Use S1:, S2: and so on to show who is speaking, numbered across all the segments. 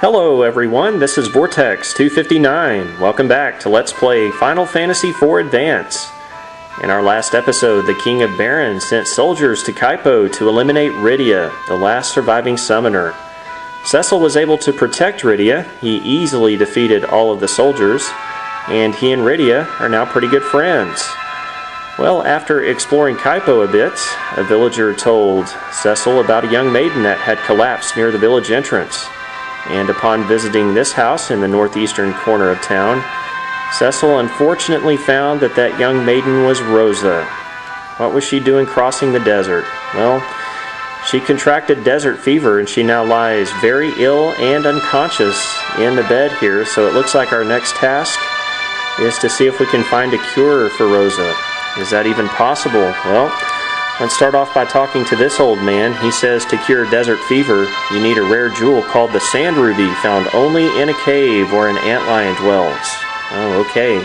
S1: Hello everyone, this is Vortex259. Welcome back to Let's Play Final Fantasy IV Advance. In our last episode, the King of Baron sent soldiers to Kaipo to eliminate Rydia, the last surviving summoner. Cecil was able to protect Rydia. He easily defeated all of the soldiers, and he and Rydia are now pretty good friends. Well, after exploring Kaipo a bit, a villager told Cecil about a young maiden that had collapsed near the village entrance. And upon visiting this house in the northeastern corner of town, Cecil unfortunately found that that young maiden was Rosa. What was she doing crossing the desert? Well, she contracted desert fever and she now lies very ill and unconscious in the bed here, so it looks like our next task is to see if we can find a cure for Rosa. Is that even possible? Well, let's start off by talking to this old man. He says to cure desert fever, you need a rare jewel called the Sand Ruby, found only in a cave where an antlion dwells. Oh, okay.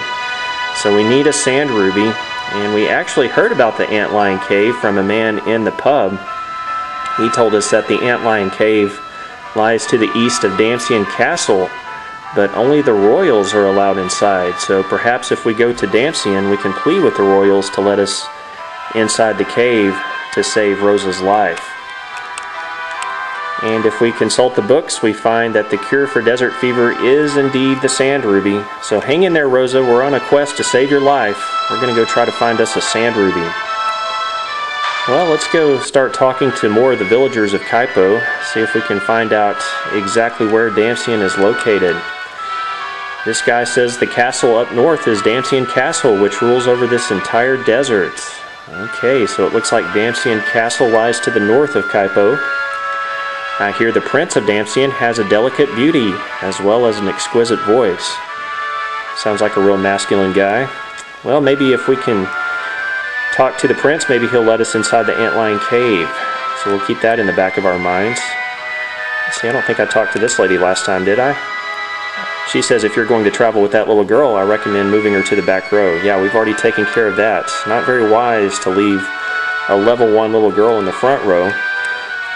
S1: So we need a Sand Ruby, and we actually heard about the Antlion Cave from a man in the pub. He told us that the Antlion Cave lies to the east of Damcyan Castle, but only the royals are allowed inside. So perhaps if we go to Damcyan, we can plead with the royals to let us inside the cave to save Rosa's life. And if we consult the books, we find that the cure for desert fever is indeed the Sand Ruby. So hang in there, Rosa. We're on a quest to save your life. We're going to go try to find us a Sand Ruby. Well, let's go start talking to more of the villagers of Kaipo, see if we can find out exactly where Damcyan is located. This guy says the castle up north is Damcyan Castle, which rules over this entire desert. Okay, so it looks like Damcyan Castle lies to the north of Kaipo. I hear the Prince of Damcyan has a delicate beauty, as well as an exquisite voice. Sounds like a real masculine guy. Well, maybe if we can talk to the Prince, maybe he'll let us inside the Antlion Cave. So we'll keep that in the back of our minds. See, I don't think I talked to this lady last time, did I? She says if you're going to travel with that little girl, I recommend moving her to the back row. Yeah, we've already taken care of that. Not very wise to leave a level 1 little girl in the front row.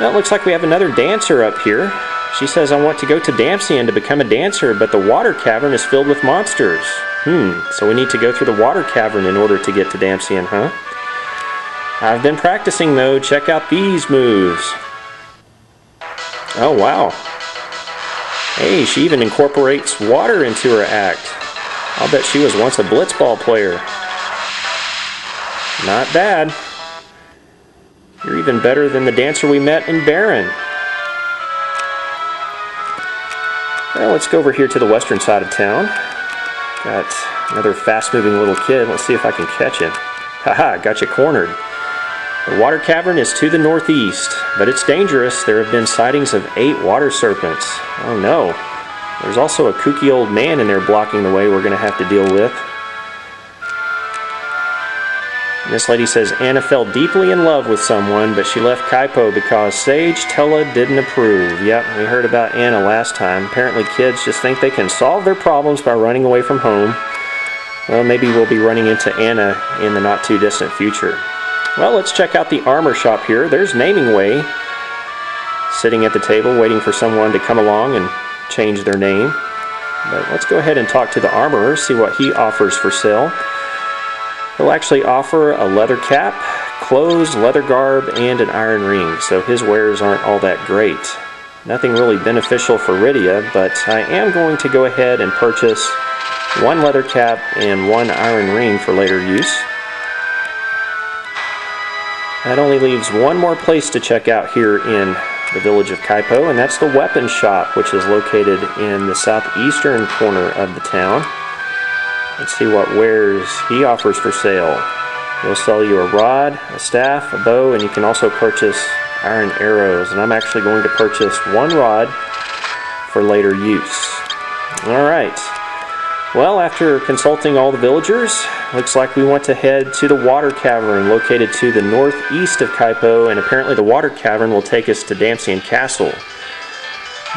S1: Well, it looks like we have another dancer up here. She says, I want to go to Damcyan to become a dancer, but the Water Cavern is filled with monsters. So we need to go through the Water Cavern in order to get to Damcyan, huh? I've been practicing, though. Check out these moves. Oh, wow. Hey, she even incorporates water into her act. I'll bet she was once a blitzball player. Not bad. You're even better than the dancer we met in Baron. Well, let's go over here to the western side of town. Got another fast-moving little kid. Let's see if I can catch him. Haha, got you cornered. The Water Cavern is to the northeast, but it's dangerous. There have been sightings of 8 water serpents. Oh no. There's also a kooky old man in there blocking the way we're going to have to deal with. And this lady says Anna fell deeply in love with someone, but she left Kaipo because Sage Tella didn't approve. Yep, we heard about Anna last time. Apparently kids just think they can solve their problems by running away from home. Well, maybe we'll be running into Anna in the not-too-distant future. Well, let's check out the armor shop here. There's Naming Way sitting at the table waiting for someone to come along and change their name. But let's go ahead and talk to the armorer, see what he offers for sale. He'll actually offer a leather cap, clothes, leather garb, and an iron ring, so his wares aren't all that great. Nothing really beneficial for Rydia, but I am going to go ahead and purchase 1 leather cap and 1 iron ring for later use. That only leaves one more place to check out here in the village of Kaipo, and that's the weapon shop, which is located in the southeastern corner of the town. Let's see what wares he offers for sale. He'll sell you a rod, a staff, a bow, and you can also purchase iron arrows. And I'm actually going to purchase 1 rod for later use. Alright. Well, after consulting all the villagers, looks like we want to head to the Water Cavern located to the northeast of Kaipo, and apparently the Water Cavern will take us to Damcyan Castle.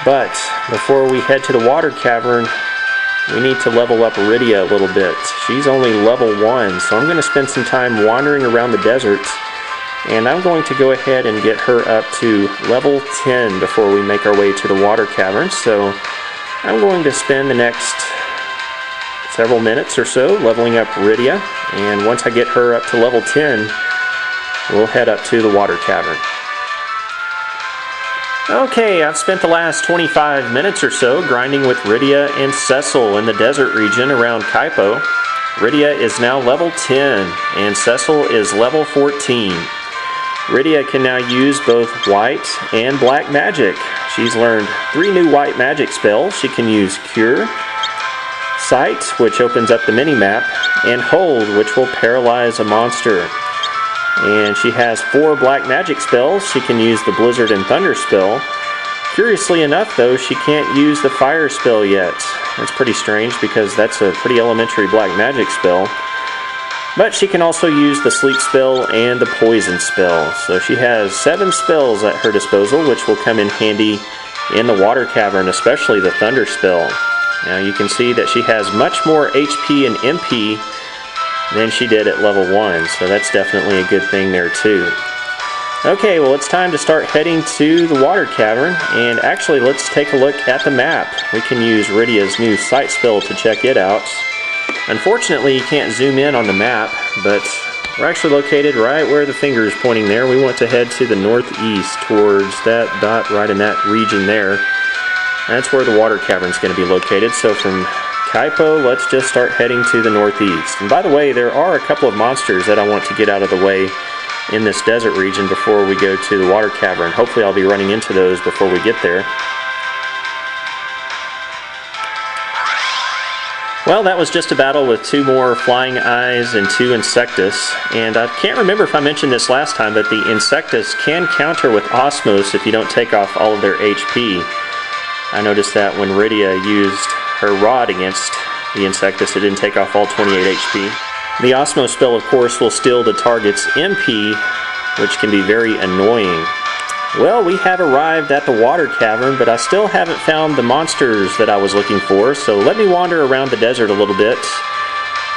S1: But before we head to the Water Cavern, we need to level up Rydia a little bit. She's only level 1, so I'm going to spend some time wandering around the desert And I'm going to go ahead and get her up to level 10 before we make our way to the Water Cavern. So I'm going to spend the next several minutes or so leveling up Rydia, and once I get her up to level 10, we'll head up to the Water Cavern. Okay, I've spent the last 25 minutes or so grinding with Rydia and Cecil in the desert region around Kaipo. Rydia is now level 10 and Cecil is level 14. Rydia can now use both white and black magic. She's learned 3 new white magic spells. She can use Cure, Sight, which opens up the mini-map, and Hold, which will paralyze a monster. And she has 4 black magic spells. She can use the Blizzard and Thunder spell. Curiously enough, though, she can't use the Fire spell yet. That's pretty strange because that's a pretty elementary black magic spell. But she can also use the Sleep spell and the Poison spell. So she has 7 spells at her disposal, which will come in handy in the Water Cavern, especially the Thunder spell. Now you can see that she has much more HP and MP than she did at level 1, so that's definitely a good thing there too. Okay, well it's time to start heading to the Water Cavern, and actually let's take a look at the map. We can use Rydia's new Sight spell to check it out. Unfortunately, you can't zoom in on the map, but we're actually located right where the finger is pointing there. We want to head to the northeast towards that dot right in that region there. That's where the Water Cavern is going to be located. So from Kaipo, let's just start heading to the northeast. And by the way, there are a couple of monsters that I want to get out of the way in this desert region before we go to the Water Cavern. Hopefully I'll be running into those before we get there. Well, that was just a battle with 2 more Flying Eyes and 2 Insectus, and I can't remember if I mentioned this last time, but the Insectus can counter with Osmos if you don't take off all of their HP. I noticed that when Rydia used her rod against the Insectus, it didn't take off all 28 HP. The Osmos spell, of course, will steal the target's MP, which can be very annoying. Well, we have arrived at the Water Cavern, but I still haven't found the monsters that I was looking for, so let me wander around the desert a little bit,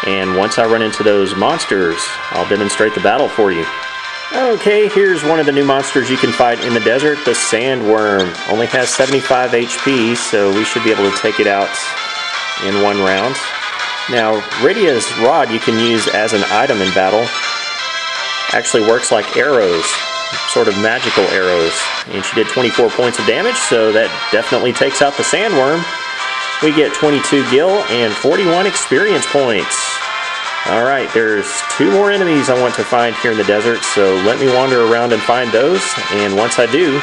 S1: and once I run into those monsters, I'll demonstrate the battle for you. Okay, here's one of the new monsters you can fight in the desert, the Sandworm. Only has 75 HP, so we should be able to take it out in 1 round. Now, Rydia's rod you can use as an item in battle. Actually works like arrows. Sort of magical arrows, and she did 24 points of damage, so that definitely takes out the Sandworm. We get 22 gil and 41 experience points. Alright, there's 2 more enemies I want to find here in the desert, so let me wander around and find those, and once I do,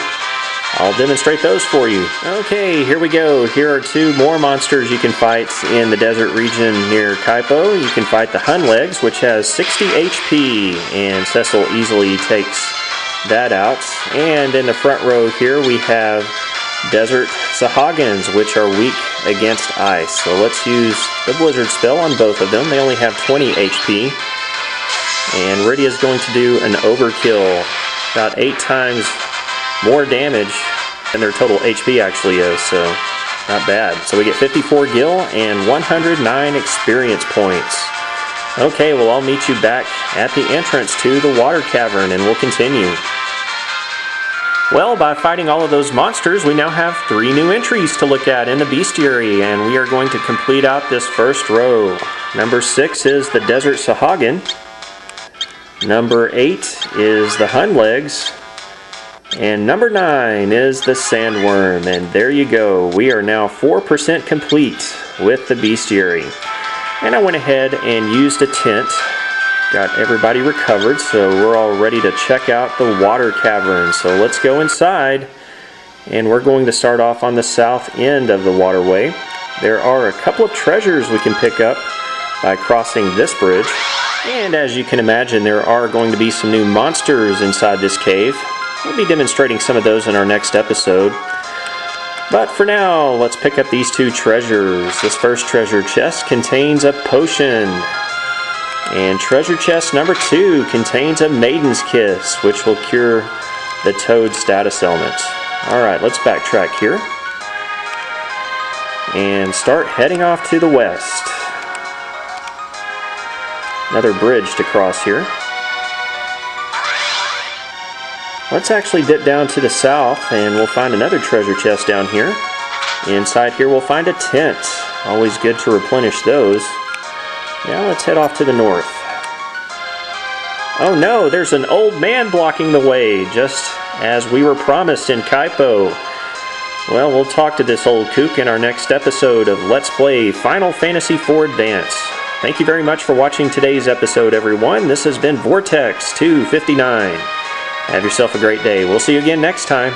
S1: I'll demonstrate those for you. Okay, here we go. Here are 2 more monsters you can fight in the desert region near Kaipo. You can fight the Hunlegs, which has 60 HP, and Cecil easily takes that out. And in the front row here we have Desert Sahagins, which are weak against ice. So let's use the Blizzard spell on both of them. They only have 20 HP. And Rydia is going to do an overkill. About 8 times more damage than their total HP actually is, so not bad. So we get 54 gil and 109 experience points. Okay, well I'll meet you back at the entrance to the Water Cavern and we'll continue. Well, by fighting all of those monsters, we now have 3 new entries to look at in the bestiary, and we are going to complete out this first row. Number 6 is the Desert Sahagin. Number 8 is the Hunlegs. And number 9 is the Sandworm. And there you go. We are now 4% complete with the bestiary. And I went ahead and used a tent. Got everybody recovered, so we're all ready to check out the Water Cavern. So let's go inside, and we're going to start off on the south end of the waterway. There are a couple of treasures we can pick up by crossing this bridge. And as you can imagine, there are going to be some new monsters inside this cave. We'll be demonstrating some of those in our next episode. But for now, let's pick up these 2 treasures. This first treasure chest contains a potion. And treasure chest number 2 contains a Maiden's Kiss, which will cure the Toad status element. Alright, let's backtrack here. And start heading off to the west. Another bridge to cross here. Let's actually dip down to the south and we'll find another treasure chest down here. Inside here we'll find a tent. Always good to replenish those. Now let's head off to the north. Oh no, there's an old man blocking the way, just as we were promised in Kaipo. Well, we'll talk to this old kook in our next episode of Let's Play Final Fantasy IV Advance. Thank you very much for watching today's episode, everyone. This has been Vortex 259. Have yourself a great day. We'll see you again next time.